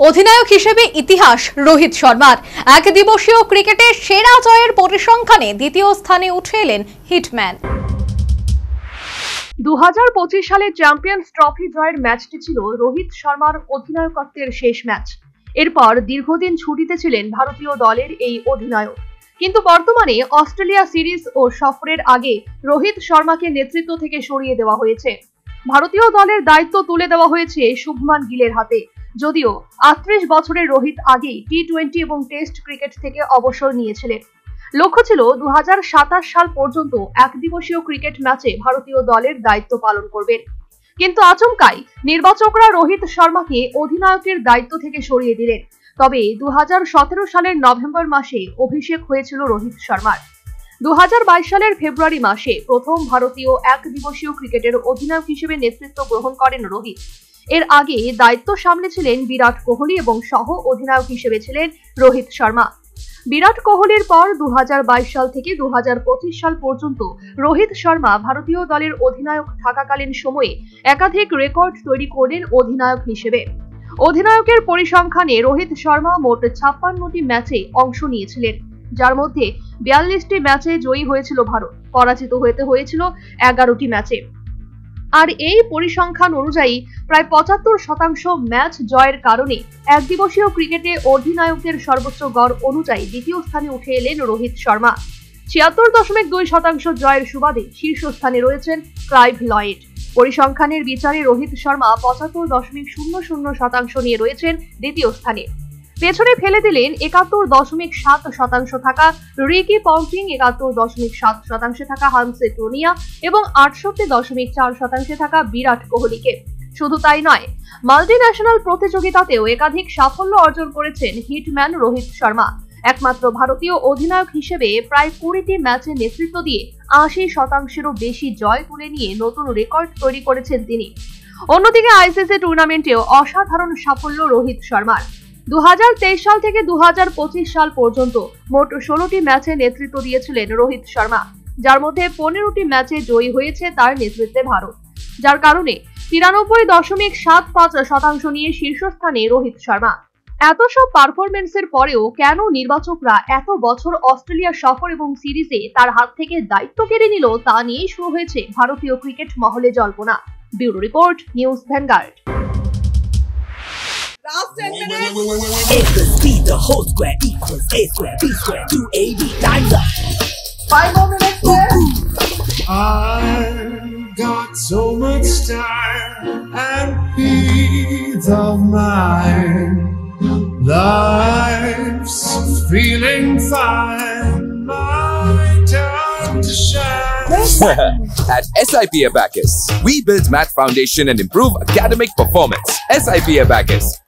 অধিনায়ক হিসেবে ইতিহাস রোহিত শর্মার। এক দিবসীয় ক্রিকেটে সেরা জয়ের পরিসংখ্যানে দ্বিতীয় স্থানে উঠে এলেন হিটম্যান। 2025 সালে চ্যাম্পিয়ন্স ট্রফি জয়ের ম্যাচটি ছিল রোহিত শর্মার অধিনায়কত্বের শেষ ম্যাচ। এরপর দীর্ঘদিন ছুটিতে ছিলেন ভারতীয় দলের এই অধিনায়ক। কিন্তু বর্তমানে অস্ট্রেলিয়া সিরিজ ও সফরের আগে রোহিত শর্মাকে নেতৃত্ব থেকে সরিয়ে দেওয়া হয়েছে। ভারতীয় দলের দায়িত্ব তুলে দেওয়া হয়েছে শুভমান গিলের হাতে। যদিও 38 বছরের রোহিত আগেই টি-20 এবং টেস্ট ক্রিকেট থেকে অবসর নিয়েছিলেন। লক্ষ্য ছিল 2027 সাল পর্যন্ত একদিবসীয় ক্রিকেট ম্যাচে ভারতীয় দলের দায়িত্ব পালন করবেন। কিন্তু আচমকাই নির্বাচকরা রোহিত শর্মাকে অধিনায়কের দায়িত্ব থেকে সরিয়ে দিলেন। তবে 2017 সালের নভেম্বর মাসে অভিষেক হয়েছিল রোহিত শর্মার। 2022 সালের ফেব্রুয়ারি মাসে প্রথম ভারতীয় একদিবসীয় ক্রিকেটের অধিনায়ক হিসেবে নেতৃত্ব গ্রহণ করেন রোহিত। এর আগে দায়িত্ব সামলেছিলেন বিরাট কোহলি এবং সহ অধিনায়ক হিসেবে ছিলেন রোহিত শর্মা। বিরাট কোহলির পর 2022 সাল থেকে 2025 সাল পর্যন্ত রোহিত শর্মা ভারতীয় দলের অধিনায়ক থাকাকালীন সময়ে একাধিক রেকর্ড তৈরি করেন অধিনায়ক হিসেবে। অধিনায়কের পরিসংখ্যানে রোহিত শর্মা মোট 56টি ম্যাচে অংশ নিয়েছিলেন, যার মধ্যে 42টি ম্যাচে জয়ী হয়েছিল ভারত, পরাজিত হতে হয়েছিল 11টি ম্যাচে। আর এই পরিসংখ্যান অনুযায়ী প্রায় 75% ম্যাচ জয়ের কারণে একদিবসীয় ক্রিকেটে অধিনায়কদের সর্বোচ্চ গড় অনুযায়ী দ্বিতীয় স্থানে উঠে এলেন রোহিত শর্মা। 76.2% জয়ের সুবাদে শীর্ষস্থানে রয়েছেন ক্লাইভ লয়েড। পরিসংখ্যানের বিচারে রোহিত শর্মা 75.00% নিয়ে রয়েছেন দ্বিতীয় স্থানে। পেছনে ফেলে দিলেন 71.7% থাকা রিকি পন্টিং, 71.7% থাকা হামসে টোনিয়া এবং 68.4% থাকা বিরাট কোহলিকে। শুধু তাই নয়, মাল্টিন্যাশনাল প্রতিযোগিতাতেও একাধিক সাফল্য অর্জন করেছেন হিটম্যান রোহিত শর্মা। একমাত্র ভারতীয় অধিনায়ক হিসেবে প্রায় 20টি ম্যাচে নেতৃত্ব দিয়ে 80%-এরও বেশি জয় তুলে নিয়ে নতুন রেকর্ড তৈরি করেছেন তিনি। অন্যদিকে আইসিসি টুর্নামেন্টেও অসাধারণ সাফল্য রোহিত শর্মার। 2023 সাল থেকে 2025 সাল পর্যন্ত মোট 16টি ম্যাচে নেতৃত্ব দিয়েছিলেন রোহিত শর্মা, যার মধ্যে 15টি ম্যাচে জয়ী হয়েছে তার নেতৃত্বে ভারত, যার কারণে 93.75% নিয়ে শীর্ষস্থানে রোহিত শর্মা। এত সব পারফরমেন্সের পরেও কেন নির্বাচকরা এত বছর অস্ট্রেলিয়া সফর এবং সিরিজে তার হাত থেকে দায়িত্ব কেড়ে নিল, তা নিয়েই শুরু হয়েছে ভারতীয় ক্রিকেট মহলে জল্পনা। Bureau report, news vanguard. Last 10 minutes. A plus B, the whole square equals A square, B square, 2AB, time's up. 5 more minutes left. I've got so much time and peace of mind. Life's feeling fine. My time to shine. At SIP Abacus, we build math foundation and improve academic performance. SIP Abacus,